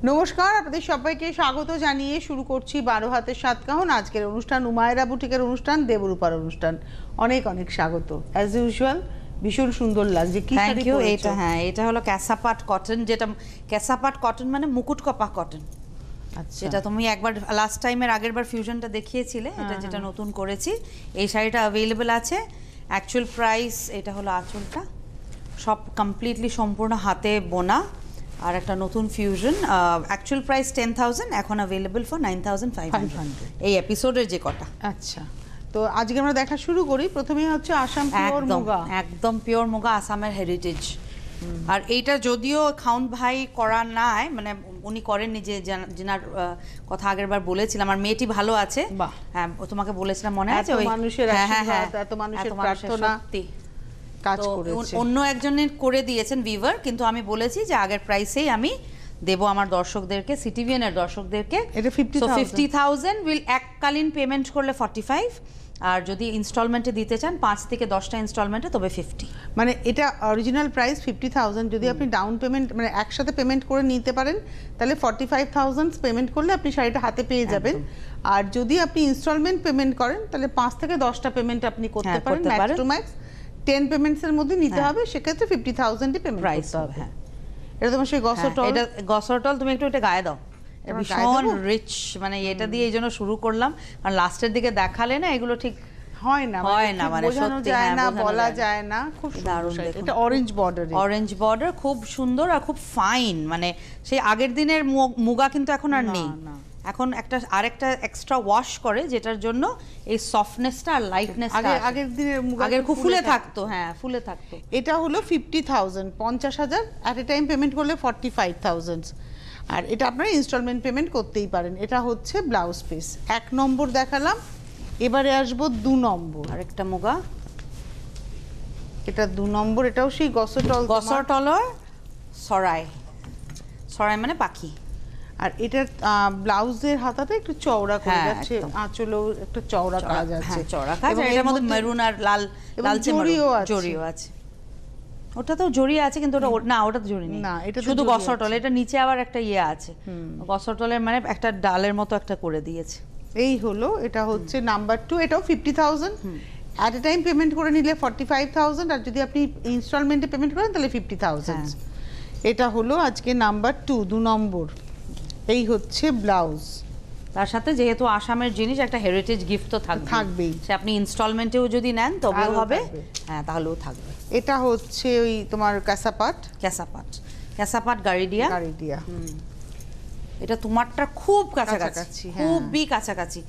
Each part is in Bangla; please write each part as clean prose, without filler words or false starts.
নমস্কার, আপনাদের সবাইকে স্বাগত জানিয়ে শুরু করছি 12 হাতের সাতকাহন। আজকের অনুষ্ঠান উমায়রা বুটিকের অনুষ্ঠান, দেবরূপার অনুষ্ঠান। অনেক অনেক স্বাগত। অ্যাজ ইউজুয়াল ভীষণ সুন্দর লাগছে। কি শাড়ি পরেছো? এটা এটা হলো ক্যাসাপাট কটন, যেটা ক্যাসাপাট কটন মানে মুকুট কপা কটন। আচ্ছা, যেটা তুমি একবার লাস্ট টাইমের আগের বার ফিউশনটা দেখিয়েছিলে, এটা যেটা নতুন করেছি। এই শাড়িটা অ্যাভেলেবেল আছে। অ্যাকচুয়াল প্রাইস এটা হলো আঁচলটা, সব কমপ্লিটলি সম্পূর্ণ হাতে বোনা, আর একটা নতুন ফিউশন। অ্যাকচুয়াল প্রাইস 10,000, এখন অ্যাভেলেবল ফর 9,500 এই এপিসোডের যে কটা। আচ্ছা, তো আজকে আমরা দেখা শুরু করি। প্রথমেই হচ্ছে আসাম পিওর মুগা। একদম পিওর মুগা, আসামের হেরিটেজ। আর এইটা যদিও খাউন ভাই করা নাই, মানে উনি করেননি, যে যেনার কথা আগের বার বলেছিলাম। আমার মেয়েটি ভালো আছে। হ্যাঁ, ও তোমাকে বলেছিলাম মনে আছে? ওই মানুষের আশীর্বাদ, এত মানুষের প্রার্থনা কাজ করেছে। অন্য একজনের করে দিয়েছেন ভিভার, কিন্তু আমি বলেছি যে আগের প্রাইসেই আমি দেবো আমার দর্শকদেরকে, সিটিভিএন এর দর্শকদেরকে। এটা 50,000 উইল এককালীন পেমেন্ট করলে 45, আর যদি ইনস্টলমেন্টে দিতে চান 5 থেকে 10টা ইনস্টলমেন্টে, তবে 50। মানে এটা অরিজিনাল প্রাইস 50,000। যদি আপনি ডাউন পেমেন্ট মানে একসাথে পেমেন্ট করে নিতে পারেন, তাহলে 45,000 পেমেন্ট করলে আপনি শাড়িটা হাতে পেয়ে যাবেন। আর যদি আপনি ইনস্টলমেন্ট পেমেন্ট করেন, তাহলে 5 থেকে 10টা পেমেন্ট আপনি করতে পারেন। ম্যাক্স টু ম্যাক্স 10 পেমেন্টস এর মধ্যে নিতে হবে, সেক্ষেত্রে 50,000 পেমেন্ট করতে হবে। হ্যাঁ, এটা তোমার সেই গসরটল। এটা গসরটল, তুমি একটু এটা গায়ে দাও। ভীষণ রিচ, মানে এটা দিয়ে এই জন্য শুরু করলাম, কারণ লাস্টের দিকে দেখালে না এগুলো ঠিক হয় না, মানে বোঝানো যায় না, বলা যায় না। খুব দারুণ। এটা অরেঞ্জ বর্ডার, অরেঞ্জ বর্ডার, খুব সুন্দর আর খুব ফাইন। মানে সেই আগের দিনের মুগা কিন্তু এখন আর নেই। এখন আরেকটা এক্সট্রা ওয়াশ করে, যেটার জন্য এই সফটনেসটা আর লাইটনেসটা আগের দিনের মুগা আগের খুব ফুলে থাকতো। হ্যাঁ, ফুলে থাকতো। এটা হলো 50,000, 50,000 এট এ টাইম পেমেন্ট করলে 45,000। আর এটা আপনারা ইনস্টলমেন্ট পেমেন্ট করতেই পারেন। এটা হচ্ছে ব্লাউজ পিস। 1 নম্বর দেখালাম, এবারে আসবো 2 নম্বর। আরেকটা মুগা, এটা 2 নম্বর। এটাও সেই গসরটলর সরাই মানে পাখি। আর এটা ব্লাউজের হাতাতে একটু চওড়া করে যাচ্ছে, আঁচলেও একটা চওড়া কাজ আছে, চওড়া কাজ। এর মধ্যে মেরুন আর লালচে জড়িও আছে। ওটা তো জড়িয়ে আছে, কিন্তু ওটা না, ওটা তো জড়ি নেই, শুধু গসরটল। এটা নিচে আবার একটা ইয়ে আছে, গসরটলের মানে একটা ডালের মতো একটা করে দিয়েছে। এই হলো, এটা হচ্ছে নাম্বার 2। এটাও 50,000, অ্যাট এ টাইম পেমেন্ট করে নিলে 45,000, আর যদি আপনি ইনস্টলমেন্টে পেমেন্ট করেন তাহলে 50,000। এটা হলো আজকে নাম্বার 2 নম্বর। এই হচ্ছে ব্লাউজ। তার সাথে যেহেতু আসামের জিনিস, একটা হেরিটেজ গিফট তো থাকবেই। সে আপনি ইনস্টলমেন্টেও যদি নেন তবেও হবে, হ্যাঁ, তাহলেও থাকবে। এটা হচ্ছে ওই তোমার ক্যাসাপাট গাড়িডিয়া। এটা তোমারটা খুব কাছাকাছি, খুবই কাছাকাছি।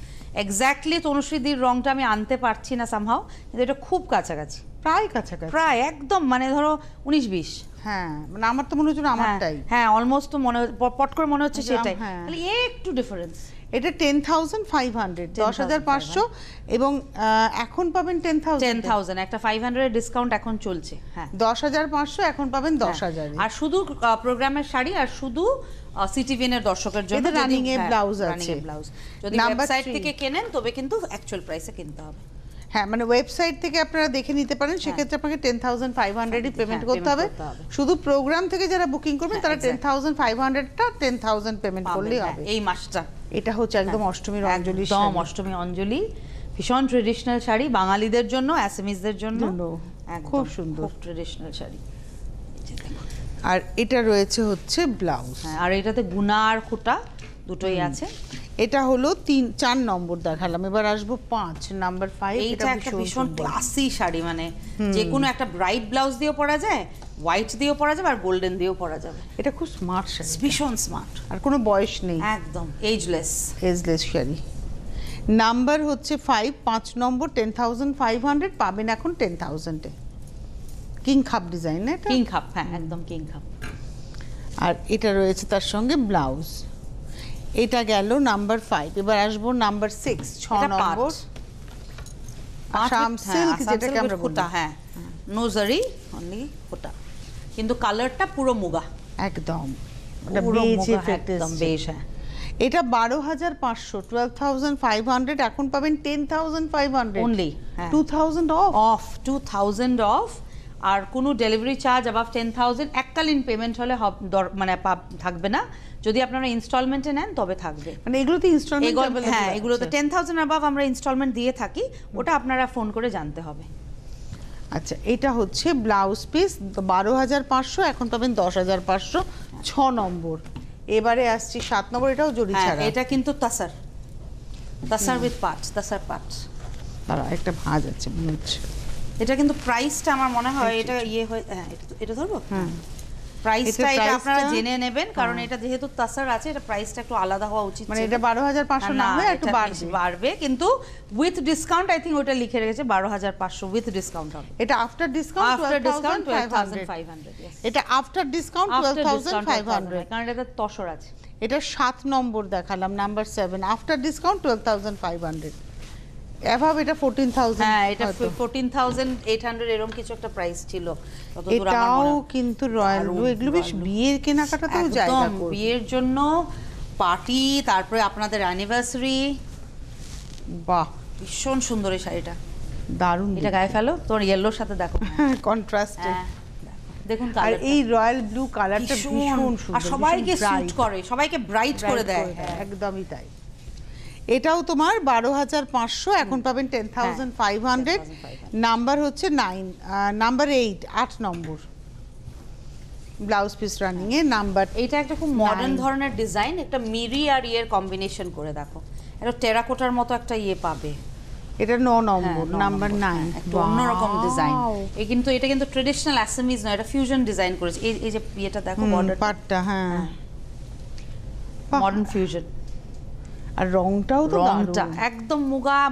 এক্স্যাক্টলি তনুশ্রীদির রংটা আমি আনতে পারছি না সামহাও, কিন্তু এটা খুব কাছাকাছি, প্রায় কাছাকাছি, প্রায় একদম, মানে ধরো 19-20। হ্যাঁ, মানে আমার তো মনে হচ্ছে আমারটাই। হ্যাঁ, অলমোস্ট পট করে মনে হচ্ছে সেটাই, খালি একটু ডিফারেন্স। এটা 10,500, 10,500, এবং এখন পাবেন 10,000। একটা 500 এর ডিসকাউন্ট এখন চলছে। হ্যাঁ, 10,500 এখন পাবেন 10,000। আর শুধু প্রোগ্রামের শাড়ি, আর শুধু সিটিভিএন এর দর্শকের জন্য রানিং এ ব্লাউজ আছে। যদি ওয়েবসাইট থেকে কেনেন তবে কিন্তু অ্যাকচুয়াল প্রাইসে কিনতে হবে। হ্যাঁ, মানে ওয়েবসাইট থেকে আপনারা দেখে নিতে পারেন, সেক্ষেত্রে আপনাকে 10,500 পেমেন্ট করতে হবে। শুধু প্রোগ্রাম থেকে যারা বুকিং করবেন তারা 10,500টা 10,000 পেমেন্ট করলেই হবে এই মাসটা। এটা হচ্ছে একদম অষ্টমীর অঞ্জলি, একদম অষ্টমী অঞ্জলি, ভীষণ ট্রেডিশনাল শাড়ি, বাঙালিদের জন্য, অ্যাসামিজদের জন্য খুব সুন্দর, খুব ট্রেডিশনাল শাড়ি। আর এটা রয়েছে হচ্ছে ব্লাউজ। আর এটাতে গুনা আর খুঁটা দুটোই আছে। এটা হলো 4 নম্বর দেখালাম, এবার আসবো 5 নাম্বার 5। এটা একটা ভীষণ ক্লাসি শাড়ি, মানে যে কোনো একটা ব্রাইট ব্লাউজ দিয়েও পরা যায়, হোয়াইট দিয়েও পরা যাবে, আর গোল্ডেন দিয়েও পরা যাবে। এটা খুব স্মার্ট শাড়ি, ভীষণ স্মার্ট, আর কোনো বয়স নেই, একদম এজলেস শাড়ি। নাম্বার হচ্ছে 5 নম্বর, 10,500 পাবেন এখন 10,000-এ। কিং খাপ ডিজাইন, এটা কিং খাপ, হ্যাঁ, একদম কিং খাপ। আর এটা রয়েছে তার সঙ্গে ব্লাউজ। এটা গেল নাম্বার 5। এবার আসবো নাম্বার 6, 6 নম্বর, আসাম সিল্ক, যেটাকে আমরা বলি। হ্যাঁ, নো জারি, অনলি ফুটা, কিন্তু কালারটা পুরো মুগা, একদম বেজ এফেক্ট, একদম বেশ। হ্যাঁ, এটা 12,500, 12,500, এখন পাবেন 10,500 অনলি। 2,000 of, 2,000 of. আর কোনো ডেলিভারি চার্জ অ্যাবাভ 10,000 এককালীন পেমেন্ট হলে মানে থাকবে না, যদি আপনারা ইনস্টলমেন্টে নেন তবে থাকবে। মানে এগুলোতে ইনস্টলমেন্ট হ্যাঁ, এগুলোতে 10,000 অ্যাবাভ আমরা ইনস্টলমেন্ট দিয়ে থাকি, ওটা আপনারা ফোন করে জানতে হবে। আচ্ছা, এটা হচ্ছে ব্লাউজ পিস 12,500, এখন পাবেন 10,500, 6 নম্বর। এবারে আসছি 7 নম্বর, এটাও জরি ছাড়া। এটা কিন্তু তাসার উইথ পাট, তাসার পাট। দাঁড়া, একটা ভাঁজ আছে মনে হচ্ছে। এটা কিন্তু প্রাইসটা আমার মনে হয় এটা হ্যাঁ, এটা ধরবো। প্রাইসটা এটা আপনারা জেনে নেবেন, কারণ এটা যেহেতু তাসার আছে, এটা প্রাইসটা একটু আলাদা হওয়া উচিত। মানে এটা 12,500 না হয়ে একটু বাড়বে, কিন্তু উইথ ডিসকাউন্ট আই থিংক ওটা লিখে রেখেছে 12,500 উইথ ডিসকাউন্ট হবে। এটা আফটার ডিসকাউন্ট 12,500। এটা আফটার ডিসকাউন্ট 12,500, কারণ এটা তসর আছে। এটা 7 নম্বর দেখালাম, নাম্বার 7 আফটার ডিসকাউন্ট 12,500। এভাবে এটা 14,000। হ্যাঁ, এটা 14,800 এরকম কিছু একটা প্রাইস ছিল ততদূর আমার মনে হয়। এটাও কিন্তু রয়্যাল ব্লু, এগুলো বেশ বিয়ের কেনাকাটাতেও জায়গা করবে। বিয়ের জন্য, পার্টি, তারপরে আপনাদের অ্যানিভার্সারি। বাহ, ভীষণ সুন্দর এই শাড়িটা, দারুণ। এটা গায়ে ফেলো, তোমার ইয়েলোর সাথে দেখো কন্ট্রাস্টে। দেখুন আর এই রয়্যাল ব্লু কালারটা ভীষণ সুন্দর, আর সবাইকে স্যুট করে, সবাইকে ব্রাইট করে দেয়। একদমই তাই। এটাও তোমার 12,500, এখন পাবেন 10,500। নাম্বার হচ্ছে 9, নাম্বার 8, 8 নম্বর ব্লাউজ পিস রানিং এ। নাম্বার এটা একটা খুব মডার্ন ধরনের ডিজাইন, একটা মিরি আর ইয়ের কম্বিনেশন করে দেখো, এটা টেরাকোটার মতো একটা ইয়ে পাবে। এটা 9 নম্বর, নাম্বার 9, একটা অন্যরকম ডিজাইন। এটা কিন্তু ট্রেডিশনাল অ্যাসামিজ নয়, এটা ফিউশন ডিজাইন করেছে। এই যে ইয়েটা দেখো, মডার্ন পাটটা, হ্যাঁ মডার্ন ফিউশন। আর রংটাও তো রংটা একদম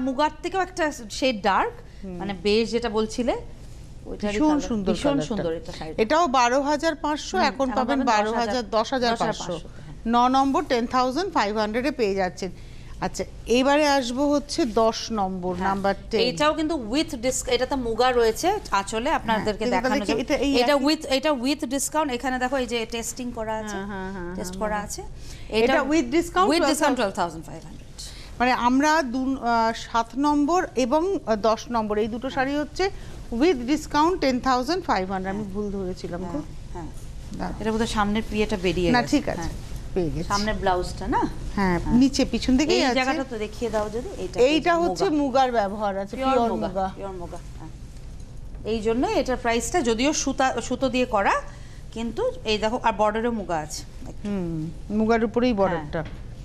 মুগার থেকেও একটা শেড ডার্ক, মানে বেজ যেটা বলছিলে, ভীষণ সুন্দর, ভীষণ সুন্দর এটা শাড়ি। এটাও 12,500, এখন পাবেন 10,500। 9 নম্বর 10,500 এ পেয়ে যাচ্ছেন। আচ্ছা, এবারে আসবো হচ্ছে 10 নম্বর, নাম্বার 10। এটাও কিন্তু উইথ ডিসকাউন্ট, এটাতে মুগা রয়েছে আঁচলে, আপনাদেরকে দেখানো যাবে। এটা উইথ ডিসকাউন্ট, এখানে দেখো এই যে টেস্টিং করা আছে, টেস্ট করা আছে। এটা উইথ ডিসকাউন্ট 12,500। মানে আমরা 7 নম্বর এবং 10 নম্বর এই দুটো শাড়ি হচ্ছে উইথ ডিসকাউন্ট 10,500। আমি ভুল ধরেছিলাম গো। হ্যাঁ, এটা বোধহয় সামনের পিয়েটা বেরিয়ে গেছে। না, ঠিক আছে, পেয়ে গেছি। সামনের ব্লাউজটা না, হ্যাঁ, নিচে পিছন দিকে আছে। এই জায়গাটা তো দেখিয়ে দাও যদি। এইটা হচ্ছে মুগার ব্যবহার আছে, পিওর মুগা। পিওর মুগা, এই জন্য এটার প্রাইসটা, যদিও সুতো দিয়ে করা, কিন্তু এই দেখো, আর বর্ডারে মুগা আছে। মুগার উপরেই বর্ডারটা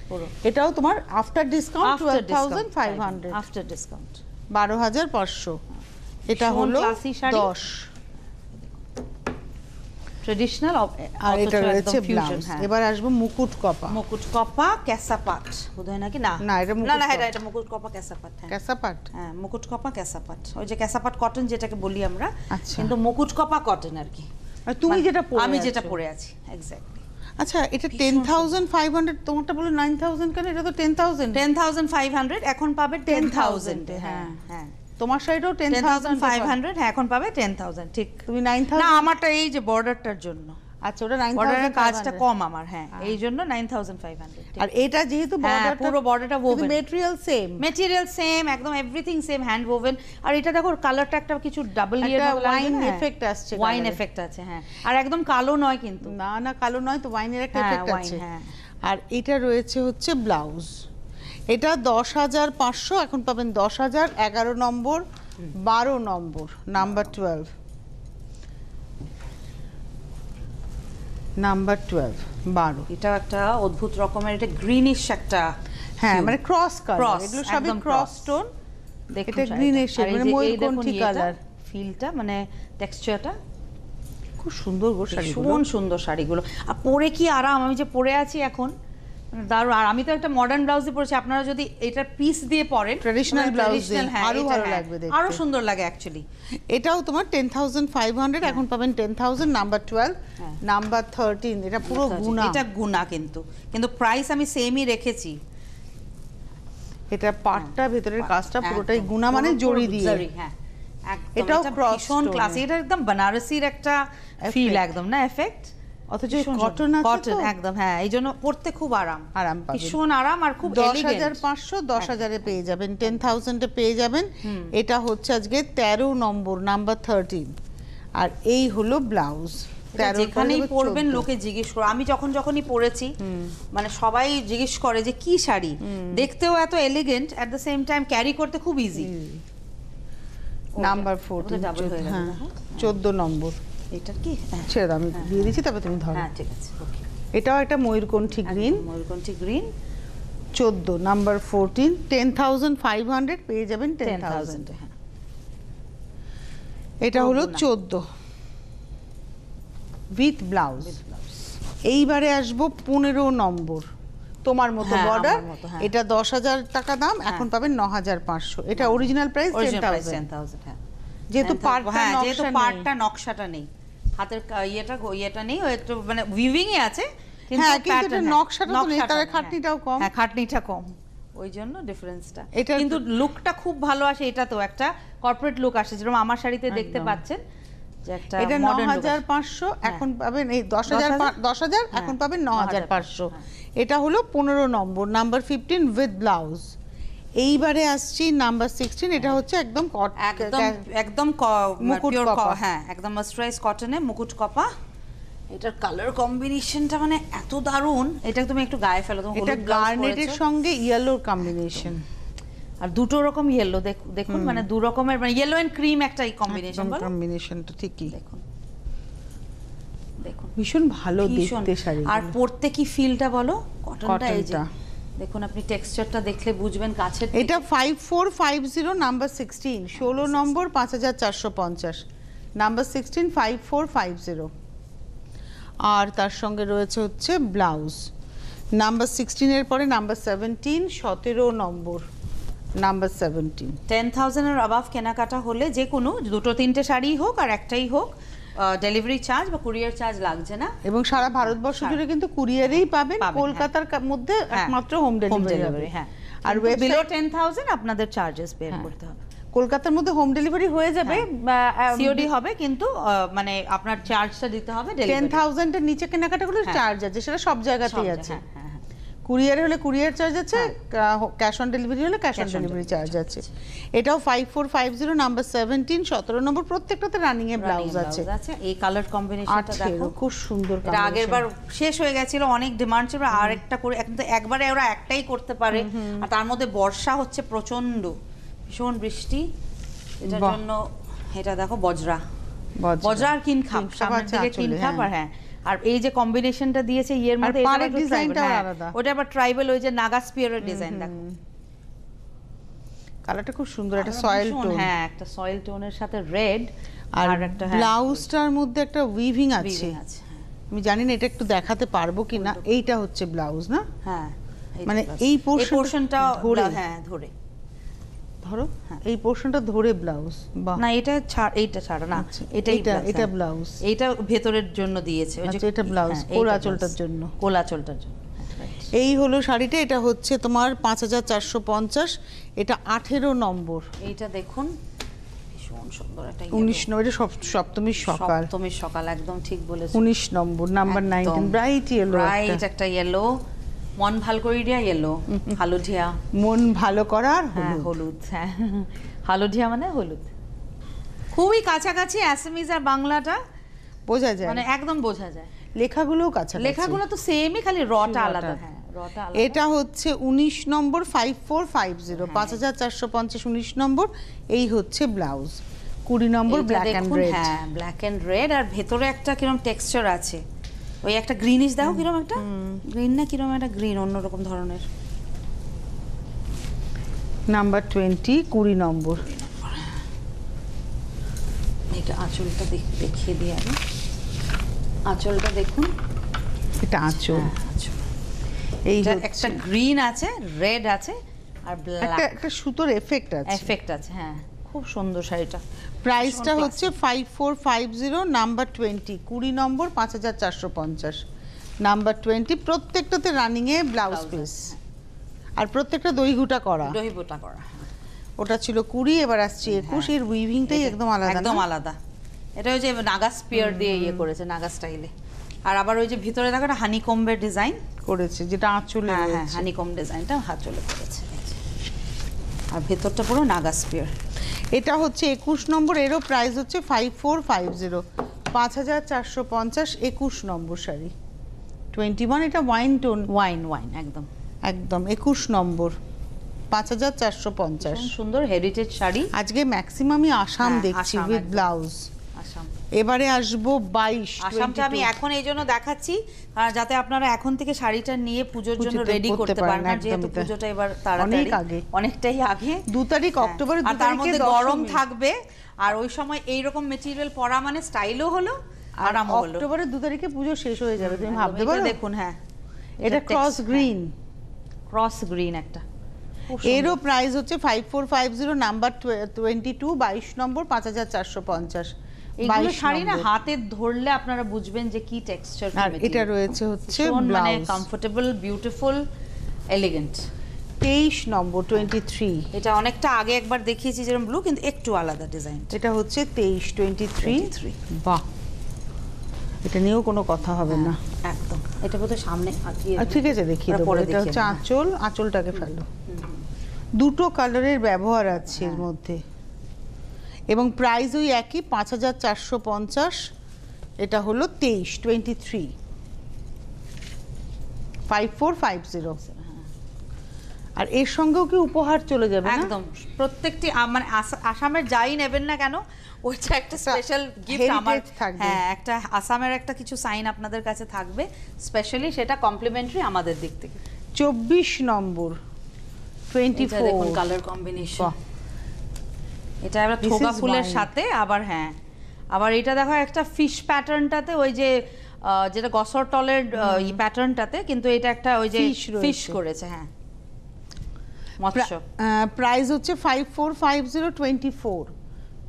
পুরো। এটাও তোমার আফটার ডিসকাউন্ট 12,500, আফটার ডিসকাউন্ট 12,500। এটা হলো 10 ট্রেডিশনাল। আর এটা রয়েছে ব্লাউজ। এবার আসবো মুকুট কপা ক্যাসাপাট বোধহয় নাকি, না না, এটা এটা মুকুট কপা ক্যাসাপাট। ক্যাসাপাট, হ্যাঁ, মুকুট কপা ক্যাসাপাট, ওই যে ক্যাসাপাট কটন যেটাকে বলি আমরা, আচ্ছা, কিন্তু মুকুট কপা কটন আর কি। আর তুমি যেটা পরে, আমি যেটা পরে আছি, এক্স্যাক্টলি। আচ্ছা, এটা 10,500, তোমারটা বলে 9,000 কেন? এটা তো 10,500, এখন পাবে 10,000। হ্যাঁ হ্যাঁ, তোমার শাড়িটাও 10,500, হ্যাঁ এখন পাবে 10,000। ঠিক, তুমি 9,000। না, আমারটা এই যে বর্ডারটার জন্য। আচ্ছা, ওটা 9,000, বর্ডারের কাজটা কম আমার, হ্যাঁ, এই জন্য 9,500। আর এটা যেহেতু পুরো বর্ডারটা ওভেন, মেটেরিয়াল সেম, একদম এভরিথিং সেম, হ্যান্ড ওভেন। আর এটা দেখো কালারটা একটা কিছু ডাবল ওয়াইন এফেক্ট আসছে, ওয়াইন এফেক্ট আছে, হ্যাঁ। আর একদম কালো নয় কিন্তু, না কালো নয় তো, ওয়াইনের একটা এফেক্ট আছে। হ্যাঁ, আর এটা রয়েছে হচ্ছে ব্লাউজ, এটা 10,500, এখন পাবেন 10,000। 11 নম্বর, 12 নম্বর, নাম্বার 12, নাম্বার 12, 12। এটা একটা অদ্ভুত রকমের, এটা গ্রিনিশ একটা, হ্যাঁ, মানে ক্রস কালার, এগুলো সবই ক্রস টোন। এটা গ্রিনিশ, মানে ময়ূরকণ্ঠী কালার। ফিলটা, মানে টেক্সচারটা খুব সুন্দর গো, শাড়িগুলো ভীষণ সুন্দর শাড়িগুলো। আর পরে কি আরাম, আমি যে পরে আছি এখন, দারুণ। আর আমি তো একটা মডার্ন ব্লাউজ দিয়ে পরেছি, আপনারা যদি এটা পিস দিয়ে পরেন, ট্রেডিশনাল ব্লাউজ দিয়ে আরো ভালো লাগবে দেখতে, আরো সুন্দর লাগে অ্যাকচুয়ালি। এটাও তোমার 10,500, এখন পাবেন 10,000। নাম্বার 12, নাম্বার 13, এটা পুরো গুনা, এটা গুনা, কিন্তু প্রাইস আমি সেমই রেখেছি। এটা পাটটা, ভেতরের কাজটা পুরোটাই গুনা, মানে জড়ি দিয়ে, হ্যাঁ, এটাও ভীষণ ক্লাসি। এটা একদম বেনারসির একটা ফিল, একদম না এফেক্ট, অথচ কটন আছে, কটন একদম, হ্যাঁ, এই জন্য পরতে খুব আরাম পাবেন, ভীষণ আরাম, আর খুব এলিগেন্ট। 10,500, 10,000 এ পেয়ে যাবেন, 10,000 এ পেয়ে যাবেন। এটা হচ্ছে আজকে 13 নম্বর, নাম্বার 13। আর এই হলো ব্লাউজ। যেখানেই পরবেন লোকে জিজ্ঞেস করে, আমি যখনই পরেছি মানে সবাই জিজ্ঞেস করে যে কি শাড়ি, দেখতেও এত elegant, at the same time carry করতে খুব ইজি। নাম্বার 14, হ্যাঁ 14 নম্বর। এটা কি ছেড়ে দাও, আমি দিয়ে দিচ্ছি তবে তুমি ধরো। হ্যাঁ ঠিক আছে, ওকে। এটাও একটা ময়ূরকণ্ঠী গ্রিন, ময়ূরকণ্ঠী গ্রিন, 14 নাম্বার 14, 10,500 পেয়ে যাবেন 10,000। হ্যাঁ এটা হলো 14 উইথ ব্লাউজ। এইবারে আসবো 15 নম্বর, তোমার মতো বর্ডার। এটা 10,000 টাকা দাম, এখন পাবেন 9,500। এটা অরিজিনাল প্রাইস 10,000। হ্যাঁ যেহেতু পার্টটা নকশাটা নেই, হাতের ইয়েটা নেই, ও একটু মানে উইভিং এ আছে, হ্যাঁ কিন্তু এটা নকশাটা তো নেই, তার খাটনিটাও কম। হ্যাঁ খাটনিটা কম, ওই জন্য ডিফারেন্সটা। কিন্তু লুকটা খুব ভালো আসে, এটা তো একটা কর্পোরেট লুক আসে, যেরকম আমার শাড়িতে দেখতে পাচ্ছেন যে একটা এটা 9,500, এখন পাবেন এই 10,000 এখন পাবেন 9,500। এটা হলো 15 নম্বর, নাম্বার 15 উইথ ব্লাউজ। এইবারে আসছি নাম্বার 16, এটা হচ্ছে একদম একদম মুকুট কপা, হ্যাঁ একদম মাস্টারাইজ কটনে মুকুট কপা। এটার কালার কম্বিনেশনটা মানে এত দারুণ, এটা তুমি একটু গায়ে ফেলো। এটা গার্নেটের সঙ্গে ইয়েলোর কম্বিনেশন, আর দুটো রকম ইয়েলো, দেখুন মানে দু রকমের, মানে ইয়েলো এন্ড ক্রিম একটা কম্বিনেশন, বলো কম্বিনেশনটা ঠিকই। দেখুন দেখুন ভীষণ ভালো দেখতে শাড়ি, আর পরতে কি ফিলটা বলো, কটনটা এই যে দেখুন, আপনি টেক্সচারটা দেখলে বুঝবেন কাছের। এটা 5450 নাম্বার 16, 16 নম্বর, 5,450, নাম্বার 16 5450। আর তার সঙ্গে রয়েছে হচ্ছে ব্লাউজ। নাম্বার 16 এর পরে নাম্বার 17, 17 নম্বর, নাম্বার 17। 10,000 এর অবাভ কেনাকাটা হলে যে কোনো দুটো তিনটে শাড়ি হোক আর একটাই হোক, ডেলিভারি চার্জ বা কুরিয়ার চার্জ লাগছে না, এবং সারা ভারতবর্ষ জুড়ে কিন্তু কুরিয়ারেই পাবেন। কলকাতার মধ্যে একমাত্র হোম ডেলিভারি। হ্যাঁ, আর বিলো 10,000 আপনাদের চার্জেস পে করতে হবে। কলকাতার মধ্যে হোম ডেলিভারি হয়ে যাবে, সিওডি হবে, কিন্তু মানে আপনার চার্জটা দিতে হবে। 10,000 এর নিচে কেনাকাটাগুলো চার্জ আছে, সেটা সব জায়গাতেই আছে। কুরিয়ারে হলে কুরিয়ার চার্জ আছে, ক্যাশ অন ডেলিভারি হলে ক্যাশ অন ডেলিভারি চার্জ আছে। এটাও 5450, নাম্বার 17, 17 নম্বর। প্রত্যেকটাতে রানিং এ ব্লাউজ আছে। এই কালার কম্বিনেশনটা দেখো, খুব সুন্দর। এটা আগেরবার শেষ হয়ে গেছিল, অনেক ডিমান্ড ছিল, আরেকটা করে এখন তো একবারে ওরা একটাই করতে পারে। আর তার মধ্যে বর্ষা হচ্ছে প্রচন্ড, ভীষণ বৃষ্টি, এটার জন্য এটা দেখো বজরা আর কিনখাপ, সামনের দিকে কিনখাপ। আর হ্যাঁ, আর এই যে কম্বিনেশনটা দিয়েছে ইয়ের মধ্যে, এটা ডিজাইনটা আলাদা, ওটা আবার ট্রাইবাল, ওই যে নাগা স্পিয়ারের ডিজাইন। দেখো কালারটা খুব সুন্দর, একটা সয়েল টোন। হ্যাঁ, একটা সয়েল টোনের সাথে রেড, আর একটা ব্লাউজটার মধ্যে একটা উইভিং আছে। আমি জানি না এটা একটু দেখাতে পারবো কিনা। এইটা হচ্ছে ব্লাউজ না? হ্যাঁ, মানে এই পোরশনটা ধরে, হ্যাঁ ধরে ধরো, এই পোরশনটা ধরে ব্লাউজ। না এটা ছাড়া না, এটা ব্লাউজ, এইটা ভেতরের জন্য দিয়েছে, এটা ব্লাউজ কোলাচলটার জন্য, কোলাচলটার জন্য। এই হলো শাড়িটা, এটা হচ্ছে তোমার 5,450, এটা 18 নম্বর। এইটা দেখুন ভীষণ সুন্দর, একটা 19 নম্বর, এটা সপ্তমীর সকাল, একদম ঠিক বলেছো। 19 নম্বর, নাম্বার 19, ব্রাইট ইয়েলো, একটা ইয়েলো, মন ভালো করিয়া ইয়েলো, হালুধিয়া, মন ভালো করার হলুদ। হ্যাঁ, হালুধিয়া মানে হলুদ, খুবই কাছাকাছি। অ্যাসামিজ আর বাংলাটা বোঝা যায়, মানে একদম বোঝা যায়। লেখাগুলোও কাছাকাছি, লেখাগুলো তো সেমই, খালি রটা আলাদা। হ্যাঁ, রটা আলাদা। এটা হচ্ছে 19 নম্বর, 5450, 5,450, 19 নম্বর। এই হচ্ছে blouse. 20 number black and red. হ্যাঁ, ব্ল্যাক এন্ড রেড, আর ভেতরে একটা কিরকম টেক্সচার আছে, ওই একটা গ্রিনিশ দেখো, কিরকম একটা গ্রিন, না কিরকম একটা গ্রিন অন্যরকম ধরনের। নাম্বার 20, 20 নম্বর। এটা আঁচলটা দেখিয়ে দিই আমি, আঁচলটা দেখুন, এটা আঁচল। এই একটা গ্রিন আছে, রেড আছে, আর ব্ল্যাক, একটা সুতোর এফেক্ট আছে। হ্যাঁ, খুব সুন্দর শাড়িটা। প্রাইসটা হচ্ছে 5450, নাম্বার 20, 20 নম্বর, 5,450, নাম্বার 20। প্রত্যেকটাতে রানিং এ ব্লাউজ পিস, আর প্রত্যেকটা দইগুটা করা। ওটা ছিল 20, এবার আসছে 21। এর উইভিংটাই একদম আলাদা। এটা ওই যে নাগা স্পিয়ার দিয়ে ইয়ে করেছে, নাগা স্টাইলে। আর আবার ওই যে ভিতরে দেখো একটা হানিকম্বের ডিজাইন করেছে, যেটা আঁচলে রয়েছে। হ্যাঁ, হানিকম্ব ডিজাইনটা আঁচলে করেছে, আর ভেতরটা পুরো নাগা স্পিয়ার। এটা হচ্ছে 21 নম্বর, এরও প্রাইস হচ্ছে 5450, 5450, 21 নম্বর শাড়ি। 21, এটা ওয়াইন টোন, ওয়াইন একদম একদম 21 নম্বর, 5450। সুন্দর হেরিটেজ শাড়ি। আজকে ম্যাক্সিমামই আসাম হ্যাঁ, দেখছি আসাম উইথ একদম। ব্লাউজ। আসাম, এবারে আসবো 22, আসামটা আমি 22। এখন এই জন্য দেখাচ্ছি যাতে আপনারা এখন থেকে শাড়িটা নিয়ে পুজোর জন্য পুজোতে রেডি পরতে করতে পারেন, পারেন, যেহেতু একদমই তাই। পুজোটা এবার তাড়াতাড়ি অনেক আগে। অনেকটাই আগে, 2 তারিখ হ্যাঁ, অক্টোবরের 2 আর তার তারিখে মধ্যে দশমী। গরম থাকবে, আর ওই সময় এইরকম মেটেরিয়াল পরা মানে স্টাইলও হলো, আর আরামও হলো। অক্টোবরের 2 তারিখে পুজো শেষ হয়ে যাবে, তুমি একদম, ভাবতে এটা পারো। দেখুন, হ্যাঁ এটা ক্রস গ্রিন, ক্রস গ্রিন একটা, খুব এরও সুন্দর। প্রাইস হচ্ছে 5450, নাম্বার 22, 22 নম্বর, 5450। এইগুলো 22 শাড়ি না নম্বর। হাতে ধরলে আপনারা বুঝবেন যে কি টেক্সচার, আর এটা রয়েছে হচ্ছে মানে ব্লাউজ, কমফোর্টেবল, বিউটিফুল, এলিগেন্ট। 23 নম্বর, 23। এটা অনেকটা আগে একবার দেখিয়েছি যেরকম ব্লু, কিন্তু একটু আলাদা ডিজাইন। এটা হচ্ছে 23। বাহ, এটা নিয়েও কোনো কথা হবে না। একদম, এটা বোধহয় সামনে আগিয়ে ঠিক আছে, দেখিয়ে দেবো। এটা হচ্ছে আঁচল, আঁচলটাকে ফেলো। দুটো কালারের ব্যবহার আছে এর মধ্যে, এবং প্রাইস ওই একই, 5450। এটা হলো 23, 5450। আর এর সঙ্গেও কি উপহার চলে যাবে না? একদম, প্রত্যেকটি মানে আসামের যাই নেবেন না কেন, ওইটা একটা স্পেশাল গিফট আমার থাকবে। হ্যাঁ, একটা আসামের একটা কিছু সাইন আপনাদের কাছে থাকবে স্পেশালি, সেটা কমপ্লিমেন্টারি আমাদের দিক থেকে। 24 নম্বর, 24। দেখুন কালার কম্বিনেশন, এটা আমরা This থোগা is ফুলের wine. সাথে আবার, হ্যাঁ আবার এটা দেখো একটা ফিশ প্যাটার্নটাতে, ওই যে যেটা গসর টলের প্যাটার্নটাতে, কিন্তু এটা একটা ওই যে Fish রয়েছে। ফিশ করেছে, হ্যাঁ মৎস্য। প্রাইস হচ্ছে 5450, 24,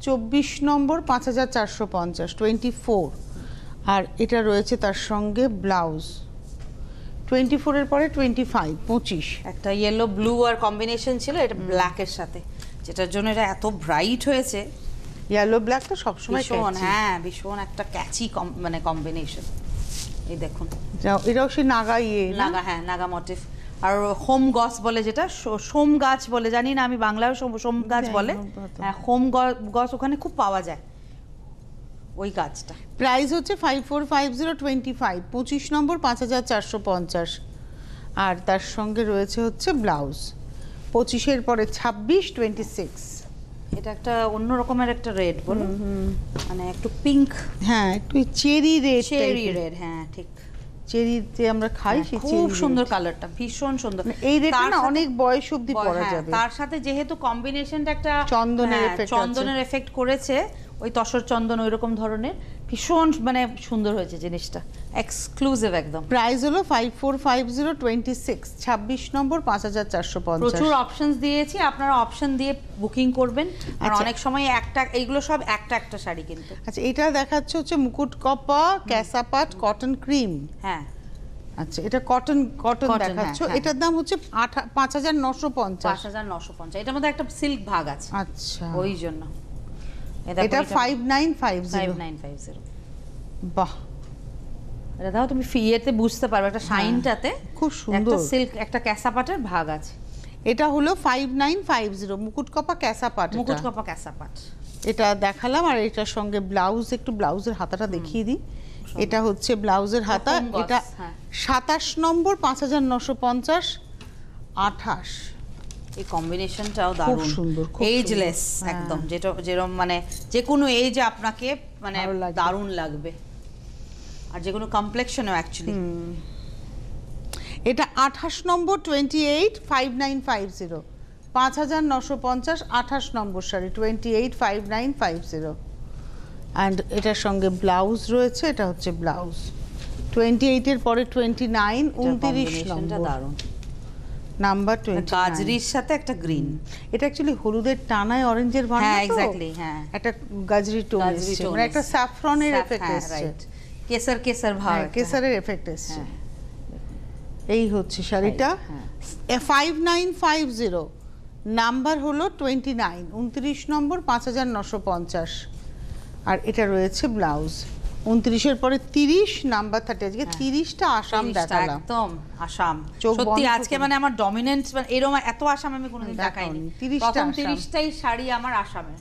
24 নম্বর, 5450, 24। আর এটা রয়েছে তার সঙ্গে ব্লাউজ। 24 এর পরে 25, 25। একটা ইয়েলো ব্লু আর কম্বিনেশন ছিল, এটা ব্ল্যাকের সাথে, যেটার জন্য এটা এত ব্রাইট হয়েছে। ইয়েলো ব্ল্যাক তো সবসময় ভীষণ, catchy। হ্যাঁ ভীষণ একটা ক্যাচি মানে কম্বিনেশন। এই দেখুন, এটাও সেই নাগা ইয়ে না? নাগা, হ্যাঁ নাগা মোটিভ। আর হোম গস বলে, যেটা সোম গাছ বলে, জানি না আমি বাংলায় সোম গাছ বলে, হ্যাঁ হোম গস ওখানে খুব পাওয়া যায় ওই গাছটা। প্রাইস হচ্ছে 5450, 25, 25 নম্বর, 5450। আর তার সঙ্গে রয়েছে হচ্ছে ব্লাউজ। 25-এর পরে 26, 26। এটা একটা অন্য রকমের একটা রেড বলো, মানে একটু পিঙ্ক, হ্যাঁ একটু চেরি রেড, চেরি রেড, হ্যাঁ ঠিক, চেরিতে আমরা খাই সেই খুব চেরি সুন্দর red। কালারটা, ভীষণ সুন্দর। এই রেডটা তার না সাথে- অনেক বয়স অবধি পরা হ্যাঁ, যাবে। তার সাথে যেহেতু কম্বিনেশনটা একটা চন্দনের হ্যাঁ, effect চন্দনের এফেক্ট করেছে, ওই তসর চন্দন ওই রকম ধরনের, ভীষণ মানে সুন্দর হয়েছে জিনিসটা, এক্সক্লুসিভ একদম। প্রাইস হলো 5450, 26, 26 নম্বর, 5450। প্রচুর অপশনস দিয়েছি, আপনারা অপশন দিয়ে বুকিং করবেন। আর আচ্ছা। অনেক সময় একটা, এইগুলো সব একটা একটা শাড়ি কিন্তু, আচ্ছা, এটা দেখাচ্ছে হচ্ছে মুকুট কপা, ক্যাসাপাট, কটন ক্রিম। হ্যাঁ আচ্ছা, এটা কটন Cotton, দেখাচ্ছ। হ্যাঁ, এটার দাম হচ্ছে 5950। 5950। এটার মধ্যে একটা সিল্ক ভাগ আছে, আচ্ছা, ওই জন্য এটা 5950। 5950। বাহ, এটা দাও তুমি ফিয়েতে বুঝতে পারবে, একটা শাইনটাতে খুব একটা সুন্দর। সিল্ক, একটা ক্যাসাপাটের ভাগ আছে। এটা হলো 5950, মুকুট কপা ক্যাসাপাট। মুকুট কপা ক্যাসাপাট, এটা দেখালাম। আর এটার সঙ্গে ব্লাউজ, একটু ব্লাউজের হাতাটা দেখিয়ে দিই। এটা হচ্ছে ব্লাউজের হাতা। Home box, এটা হ্যাঁ। 27 নম্বর, 5950, 28। এই কম্বিনেশনটাও দারুণ সুন্দর, খুব এজলেস সুন্দর, একদম, যেটা যেরকম মানে যে কোনো এজে আপনাকে মানে ভালো লাগবে। দারুণ লাগবে, আর যে কোনো কমপ্লেক্সনও অ্যাকচুয়ালি। এটা 28 নম্বর, 28, 5950, 5950, 28 নম্বর শাড়ি, 28, 5950। অ্যান্ড এটার সঙ্গে ব্লাউজ রয়েছে। এটা হচ্ছে ব্লাউজ। 28 এর পরে 29, 29 নম্বর, দারুণ নাম্বার 29। গাজরির সাথে একটা গ্রিন, এটা অ্যাকচুয়ালি হলুদের টানায় অরেঞ্জের ভান, হ্যাঁ এক্স্যাক্টলি, হ্যাঁ একটা গাজরি টোন গাজরি এসছে, টোন মানে একটা এসছে। স্যাফরনের এফেক্ট হ্যাঁ, এসছে, right। কেসার কেসার ভাব হ্যাঁ একটা, কেসারের এফেক্ট এসছে। হ্যাঁ। এই হচ্ছে শাড়িটা। হ্যাঁ। 5950, নাম্বার হলো 29, 29 নম্বর, 5950। আর এটা রয়েছে ব্লাউজ। 29-এর পরে 30 নাম্বার 30 আজকে 30টা আসাম 30টা দেখালাম একদম আসাম চোখ সত্যি বন্ধ আজকে করে। মানে আমার ডমিনেন্ট মানে এরকম এত আসাম আমি কোনোদিন দেখাওনি, দেখাইনি 30টা প্রথম আসাম। 30টাই শাড়ি আমার আসামের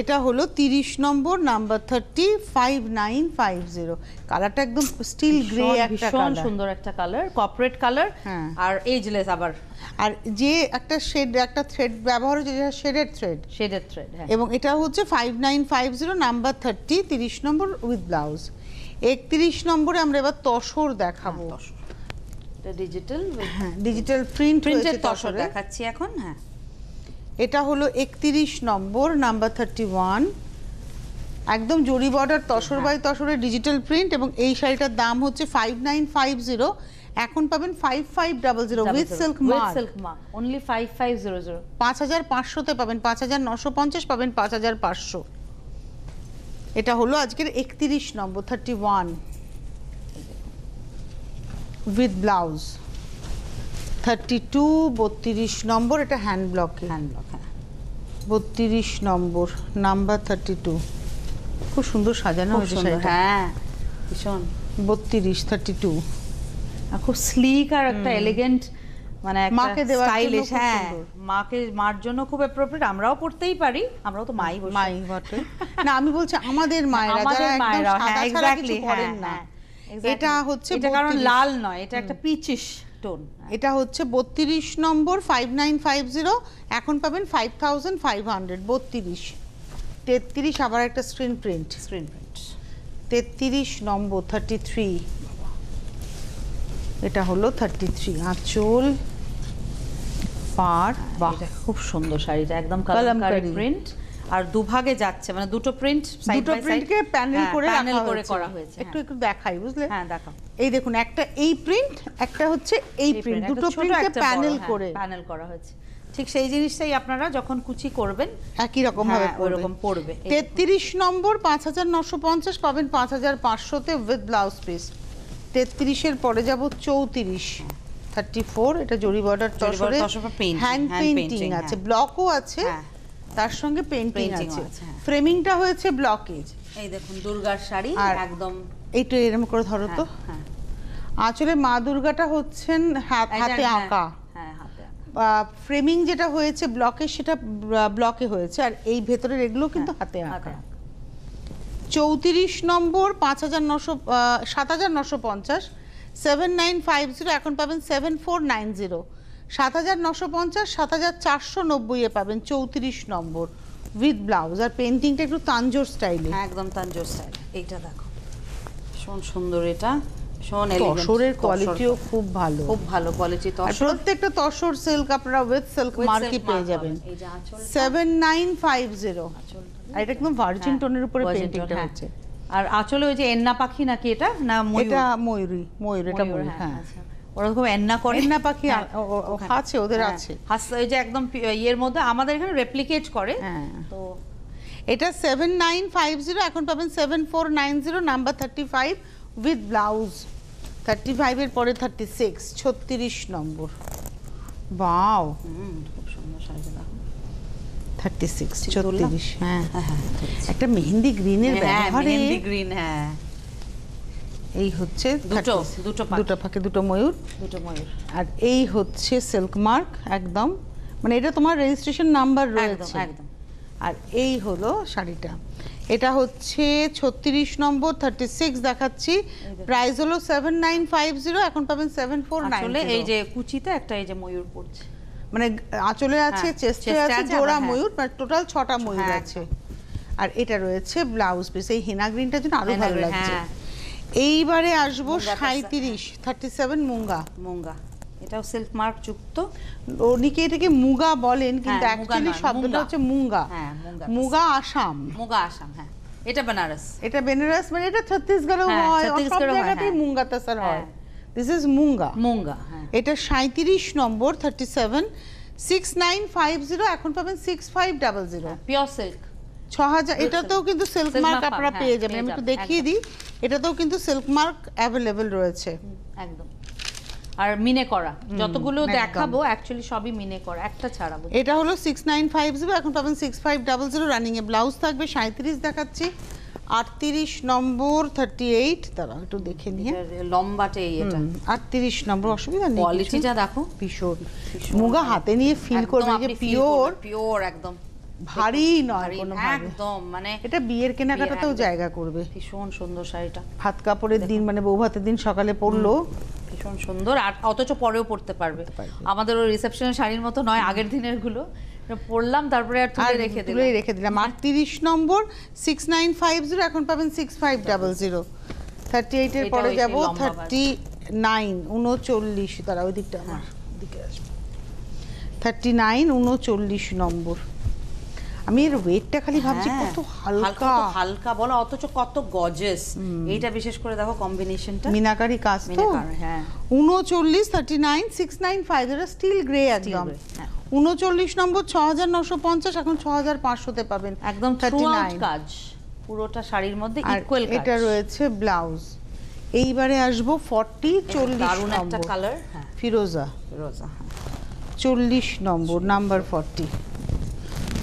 এটা হলো 30 নম্বর নাম্বার 30 5950 কালারটা একদম স্টিল গ্রে একটা ভীষণ কালার সুন্দর একটা কালার কর্পোরেট কালার হ্যাঁ। আর এজলেস আবার আর যে একটা শেড একটা থ্রেড ব্যবহার হচ্ছে যেটা শেডেড থ্রেড শেডেড থ্রেড হ্যাঁ এবং এটা হচ্ছে 5950 নাম্বার 30 30 নম্বর উইথ ব্লাউজ 31 নম্বরে আমরা এবার তসর দেখাবো এটা ডিজিটাল হ্যাঁ ডিজিটাল প্রিন্ট প্রিন্টেড হয়েছে তসর তসরে দেখাচ্ছি এখন হ্যাঁ এটা হলো 31 নম্বর নাম্বার 31 একদম জরি বর্ডার তসর বাই তসরের ডিজিটাল প্রিন্ট এবং এই শাড়িটার দাম হচ্ছে 5950 এখন পাবেন 5500 with silk mark silk mark only 5500 5500 তে পাবেন 5950 পাবেন 5500 এটা হলো আজকের 31 নম্বর 31 উইথ ব্লাউজ 32 32 নম্বর এটা হ্যান্ড ব্লকে হ্যান্ড ব্লক হ্যাঁ 32 নম্বর নাম্বার 32 খুব সুন্দর সাজানো খুব হয়েছে সুন্দর শাড়িটা হ্যাঁ ভীষণ 32 32 আর খুব স্লিক আর একটা এলিগেন্ট মানে একটা মাকে দেওয়ার জন্য স্টাইলিশ খুব হ্যাঁ সুন্দর। মার জন্য খুব অ্যাপ্রোপ্রিয়েট আমরাও পড়তেই পারি আমরাও তো মাই বসে মাই বটে না আমি বলছি আমাদের মায়েরা আমাদের যারা একদম মায়েরা, সাদা হ্যাঁ, ছাড়া কিছু exactly, পরেন হ্যাঁ, না হ্যাঁ, exactly। এটা হচ্ছে এটা কারণ 32 লাল নয় এটা একটা পিচিশ টোন এটা হচ্ছে 32 নম্বর 5950 এখন পাবেন 5500 32 33 আবার একটা স্ক্রিন প্রিন্ট স্ক্রিন প্রিন্ট 33 নম্বর 33 এটা হলো 33 আঁচল পাড় বাহ এটা খুব সুন্দর শাড়িটা একদম কালামকারী। কালামকারী প্রিন্ট আর দুভাগে যাচ্ছে মানে দুটো প্রিন্ট সাইড দুটো বাই সাইড প্রিন্টকে প্যানেল করে প্যানেল রাখা করে হয়েছে। করা হয়েছে একটু একটু দেখাই বুঝলে হ্যাঁ দেখাও এই দেখুন একটা এই প্রিন্ট একটা হচ্ছে এই প্রিন্ট একটা দুটো ছোট, প্রিন্টকে একটা বড়, প্যানেল হ্যাঁ, করে প্যানেল করা হয়েছে ঠিক সেই জিনিসটাই আপনারা যখন কুচি করবেন একই রকম ভাবে হ্যাঁ, ওইরকম পড়বে। 33 নম্বর 5950 পাবেন 5500 তে উইথ ব্লাউজ পিস 33 এর পরে যাব 34 34 এটা জরি বর্ডার জরি border তসরে তসর বা painting, hand hand painting painting, আছে হ্যাঁ। ব্লকও আছে হ্যাঁ। তার সঙ্গে পেইন্টিং Painting ও আছে আছে, হ্যাঁ। ফ্রেমিংটা হয়েছে ব্লকেজ এই দেখুন দুর্গার শাড়ি আর একদম এইটা এরকম করে ধরো তো হ্যাঁ আঁচলে মা দুর্গাটা হচ্ছেন এটা, হাতে হ্যাঁ, আঁকা হ্যাঁ হাতে আঁকা ফ্রেমিং যেটা হয়েছে ব্লকে সেটা ব্লকে হয়েছে আর এই ভেতরের এগুলো কিন্তু হাতে হাতে আঁকা আঁকা। 34 নম্বর 7950 7950 এখন পাবেন 7490 7950 7490 এ পাবেন 34 নম্বর উইথ ব্লাউজ আর পেইন্টিংটা একটু তাঞ্জোর স্টাইলে হ্যাঁ, একদম তাঞ্জোর স্টাইল এইটা দেখো ভীষণ সুন্দর এটা ভীষণ elegant, তসরের তসর। কোয়ালিটিও খুব ভালো খুব ভালো কোয়ালিটি আর তসর প্রত্যেকটা তসর সিল্ক আপনারা উইথ সিল্ক With মার্কই silk পেয়ে mark যাবেন পাবেন। এই যে আঁচল 7950 আঁচলটা। আর এটা একদম ভার্জিন হ্যাঁ, টোনের উপরে virgin পেইন্টিংটা tone, হ্যাঁ। হচ্ছে আর আঁচলে ওই যে এন্না পাখি নাকি এটা না ময়ূর এটা ময়ূর এটা ময়ূর, ময়ূর হ্যাঁ আচ্ছা। ওরা খুব এন্না করে এন্না পাখি হ্যাঁ, ওখানে। আছে ওদের হ্যাঁ, আছে হাসতে ওই যে একদম ইয়ের মধ্যে আমাদের এখানে রেপ্লিকেট করে হ্যাঁ। তো এটা 7950 এখন পাবেন 7490 নাম্বার 35 উইথ ব্লাউজ 35 এর পরে 36 36 নম্বর ওয়াও খুব সুন্দর শাড়িটা 36 তুললাম? 36 হ্যাঁ হ্যাঁ হ্যাঁ একটা মেহেন্দি গ্রিনের হ্যাঁ ব্যবহারে মেহেন্দি গ্রিন হ্যাঁ এই হচ্ছে দুটো 36 দুটো পাখি। দুটো ফাঁকে দুটো ময়ূর দুটো ময়ূর আর এই হচ্ছে সিল্ক মার্ক একদম মানে এটা তোমার রেজিস্ট্রেশন নাম্বার একদম রয়েছে একদম আর এই হলো শাড়িটা এটা হচ্ছে 36 নম্বর 36 দেখাচ্ছি প্রাইস হলো 7950 এখন পাবেন আসলে 7490 এই যে কুচিতে একটা এই যে ময়ূর পড়ছে মানে আঁচলে আছে হ্যাঁ, চেস্টে chest এ আছে আছে, জোড়া আবার হ্যাঁ। ময়ূর মানে টোটাল 6টা ময়ূর হ্যাঁ, আছে আর এটা রয়েছে ব্লাউজ পিস এই হেনা গ্রিনটার জন্য আরো হেনা ভালো green, লাগছে হ্যাঁ। এইবারে আসবো মুঙ্গাটা 37 37 মুঙ্গা মুঙ্গা এটাও সিল্ক মার্ক যুক্ত অনেকে এটাকে মুগা বলেন কিন্তু হ্যাঁ, মুগা অ্যাকচুয়ালি নয়, শব্দটা মুঙ্গা। হচ্ছে মুঙ্গা হ্যাঁ, মুঙ্গা। মুগা আসাম মুগা আসাম হ্যাঁ এটা বেনারস এটা বেনারস মানে এটা ছত্তিশগড়েও হ্যাঁ, হয় সব ছত্তিশগড়েও হয়, জায়গাতেই হ্যাঁ। মুঙ্গা তাসার হয় হ্যাঁ। দিস ইজ মুঙ্গা মুঙ্গা হ্যাঁ এটা 37 নম্বর 37 6950 এখন পাবেন 6500 পিওর সিল্ক 6000 এটাতেও কিন্তু সিল্ক Silk মার্ক mark আপনারা পাবেন, পেয়ে হ্যাঁ, যাবেন পেয়ে আমি একটু যাবেন, দেখিয়ে একদম। দিই এটাতেও কিন্তু সিল্ক মার্ক অ্যাভেলেবেল রয়েছে একদম আর মিনে করা যতগুলো একদম। দেখাবো অ্যাকচুয়ালি সবই মিনে করা একটা ছাড়া বুঝি এটা হলো 6950 এখন পাবেন 6500 রানিং এ ব্লাউজ থাকবে 37 দেখাচ্ছি 38 নম্বর 38, দাঁড়া একটু দেখে নিয়ে। লম্বাটে এটা 38 নম্বর, অসুবিধা নেই। কোয়ালিটিটা দেখো ভীষণ মুগা হাতে নিয়ে ফিল করবে যে পিওর একদম ভারী নয় কোনো ভাবে, একদম মানে এটা বিয়ের কেনাকাটাতেও জায়গা করবে। ভীষণ সুন্দর শাড়িটা, হাত কাপড়ের দিন মানে বউ ভাতের দিন সকালে পরলো ভীষণ সুন্দর, আর অথচ পরেও পরতে পারবে। আমাদের ওই রিসেপশনের শাড়ির মতো নয় আগের দিনের গুলো, পরলাম তারপরে আর তুলে রেখে দিলাম। 38 নম্বর 6950, এখন পাবেন 6500। 38 এর পরে যাব 39 39, তারা ওই দিকটা আমার দিকে আসবে। 39 39 নম্বর। আমি এর ওয়েটটা খালি ভাবছি কত হালকা হালকা বলো, অথচ কত গর্জিয়াস। এইটা বিশেষ করে দেখো কম্বিনেশনটা, মিনাকারি কাজ তো। হ্যাঁ 39 39 695, এটা স্টিল গ্রে একদম। 39 নম্বর 6950, এখন 6500 তে পাবেন একদম 39 কাজ পুরোটা শাড়ির মধ্যে ইকুয়াল কাজ। এটা রয়েছে ব্লাউজ। এইবারে আসবো 40 40 দারুণ একটা কালার, ফিরোজা 40 নম্বর, নাম্বার 40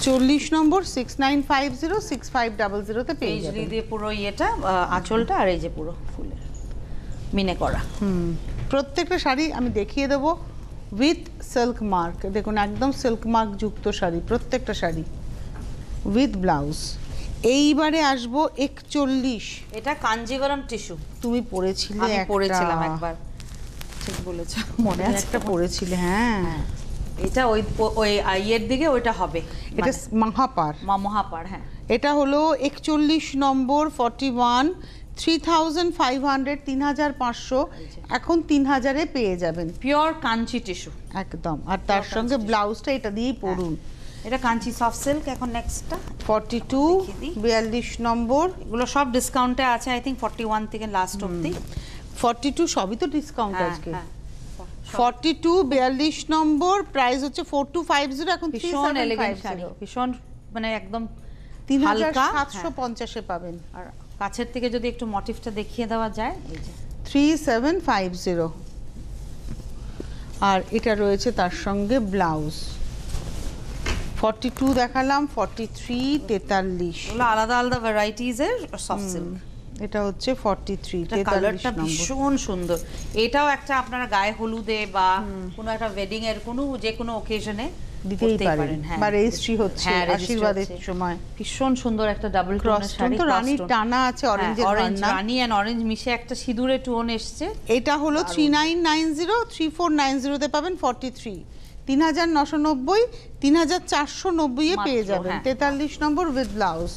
40 নম্বর 6950 6500 তে পেয়ে যাবেন। এই যে পুরো এটা আঁচলটা, আর এই যে পুরো ফুলের মিনে করা। প্রত্যেকটা শাড়ি আমি দেখিয়ে দেবো উইথ সিল্ক মার্ক, দেখুন একদম সিল্ক মার্ক যুক্ত শাড়ি, প্রত্যেকটা শাড়ি উইথ ব্লাউজ। এইবারে আসবো 41, এটা কাঞ্জিভারাম টিস্যু। তুমি পরেছিলে, আমি পরেছিলাম একবার, ঠিক বলেছো, মনে আছে একটা পরেছিলে। হ্যাঁ এটা ওই ওই আইয়ের দিকে ওইটা হবে, এটা মহাপার মহাপার। হ্যাঁ এটা হলো 41 নম্বর 41, 3500 3500, এখন 3000 এ পেয়ে যাবেন। পিওর কাঞ্চি টিস্যু একদম, আর তার সঙ্গে ব্লাউজটা এটা দিয়েই পরুন। এটা কাঞ্চি সফট সিল্ক। এখন নেক্সটটা 42 42 নম্বর, এগুলো সব ডিসকাউন্টে আছে, আই থিংক 41 থেকে লাস্ট অবধি। 42 সবই তো ডিসকাউন্ট আজকে। 42 42 নম্বর, প্রাইস হচ্ছে 4250, এখন ভীষণ এলিগেন্ট শাড়ি, ভীষণ মানে একদম 3750 এ পাবেন। আর কাছের থেকে যদি একটু মোটিভটা দেখিয়ে দেওয়া যায়, এই যে 3750, আর এটা রয়েছে তার সঙ্গে ব্লাউজ। 42 দেখালাম, 43 43, এগুলো আলাদা আলাদা ভ্যারাইটিজ এর সফট সিল্ক। এটা হচ্ছে 43 কালারটা 43 নম্বর, ভীষণ সুন্দর। এটাও একটা আপনারা গায়ে হলুদে বা কোনো একটা ওয়েডিং এর কোনো যে কোনো অকেশনে দিতেই পারেন, বা রেজিস্ট্রি হচ্ছে আশীর্বাদের সময়। ভীষণ সুন্দর একটা ডাবল টোনের শাড়ি, তো রানী টানা আছে, অরেঞ্জের অরেঞ্জ, রানী এন্ড অরেঞ্জ মিশে একটা সিঁদুরে টোন এসছে। এটা হলো 3990 3490 তে পাবেন 43, 3990 3490 এ পেয়ে যাবেন। 43 নম্বর উইথ ব্লাউজ।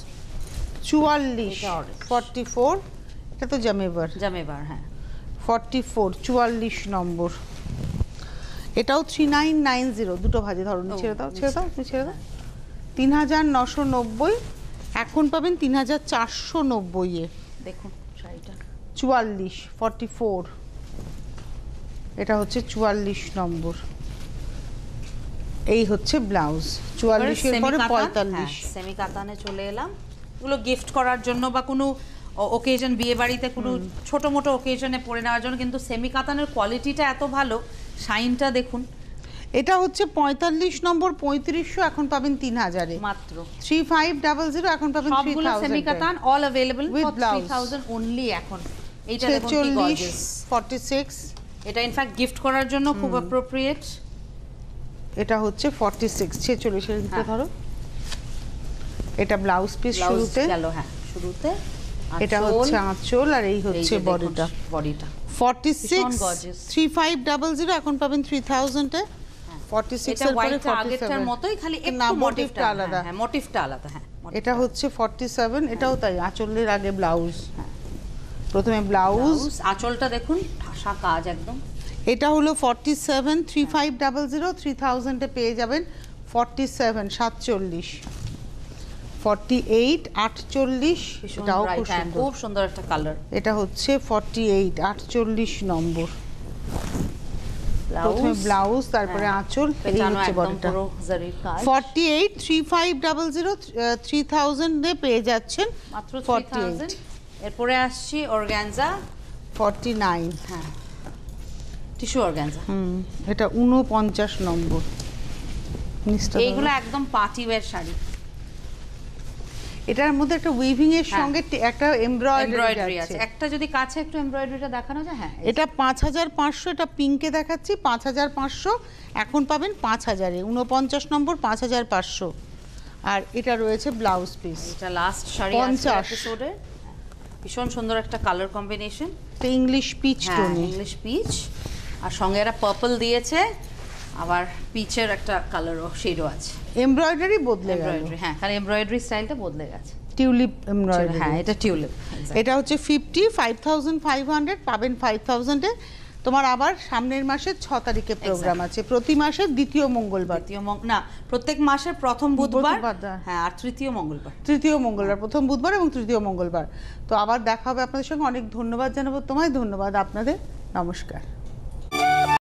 44 44, এটা তো জামেবার হ্যাঁ 44 44 নম্বর, এটাও 3990, দুটো ভাজে ধরুন, ছেড়ে দাও 3990, এখন পাবেন 3490 এ। দেখুন শাড়িটা 44 44, এটা হচ্ছে 44 নম্বর, এই হচ্ছে ব্লাউজ। 44 এর পরে 45 সেমি কাতানে চলে এলাম। এগুলো গিফট করার জন্য বা কোনো ওকেশন, বিয়ে বাড়িতে কোনো ছোট মোটো ওকেশনে পরে নেওয়ার জন্য, কিন্তু সেমি কাতানের কোয়ালিটিটা এত ভালো, শাইনটা দেখুন। এটা হচ্ছে 45 নম্বর 3500, এখন পাবেন 3000 এ মাত্র। 3500, এখন পাবেন 3000। সবগুলো সেমি কাতান, অল अवेलेबल ফর 3000 অনলি। এখন এইটা দেখুন কি গর্জিয়াস। 46, এটা ইনফ্যাক্ট গিফট করার জন্য খুব অ্যাপ্রোপ্রিয়েট। এটা হচ্ছে 46 46 এর দিকে ধরো। এটা ব্লাউজ পিস শুরুতে গেল, হ্যাঁ শুরুতে। এটা হচ্ছে আঁচল, আর এই হচ্ছে বডিটা। 46 3500, এখন পাবেন 3000 এ। 46 এর পরে 47, আগেরটার মতোই, খালি একটু মোটিভটা আলাদা। হ্যাঁ মোটিভটা আলাদা। হ্যাঁ এটা হচ্ছে 47, এটাও তাই, আঁচলের আগে ব্লাউজ। প্রথমে ব্লাউজ, আঁচলটা দেখুন ঠাসা কাজ একদম। এটা হলো 47 3500 3000 এ পেয়ে যাবেন। 47 47, 48 48, এটাও খুব সুন্দর একটা কালার। এটা হচ্ছে 48 48 নম্বর, প্রথমে ব্লাউজ, তারপরে আঁচল, এই হচ্ছে বডিটা। 48 3500 3000 এ পেয়ে যাচ্ছেন মাত্র 3000। এরপরে আসছি অর্গানজা 49, হ্যাঁ টিস্যু অর্গানজা। এটা 49 নম্বর। এইগুলো একদম পার্টি ওয়্যার শাড়ি। এটার মধ্যে একটা উইভিং এর সঙ্গে একটা এমব্রয়ডারি এমব্রয়ডারি আছে। আছে। একটা যদি কাছে একটু এমব্রয়ডারিটা দেখানো যায়, হ্যাঁ এটা 5500, এটা পিঙ্কে দেখাচ্ছি 5500, এখন পাবেন 5000-এ, 49 নম্বর 5500। আর এটা রয়েছে ব্লাউজ পিস, এটা লাস্ট শাড়ি 50 এপিসোডে, ভীষণ সুন্দর একটা কালার কম্বিনেশন, ইংলিশ পিচ হ্যাঁ টোনে। ইংলিশ পিচ, আর সঙ্গে একটা পার্পল দিয়েছে, আবার পিচের একটা কালারও শেডও আছে। এমব্রয়ডারি বদলে গেল, এমব্রয়ডারি, হ্যাঁ কারণ এমব্রয়ডারি স্টাইলটা বদলে গেছে। টিউলিপ এমব্রয়ডারি, হ্যাঁ এটা টিউলিপ। এটা হচ্ছে 55,500, পাবেন 5000-এ। তোমার আবার সামনের মাসের 6 তারিখে প্রোগ্রাম আছে, প্রতি মাসের দ্বিতীয় মঙ্গলবার, না প্রত্যেক মাসের প্রথম বুধবার, বুধবার, হ্যাঁ আর তৃতীয় মঙ্গলবার। তৃতীয় মঙ্গলবার, প্রথম বুধবার এবং তৃতীয় মঙ্গলবার। তো আবার দেখা হবে আপনাদের সঙ্গে, অনেক ধন্যবাদ জানাবো তোমায়, ধন্যবাদ আপনাদের, নমস্কার।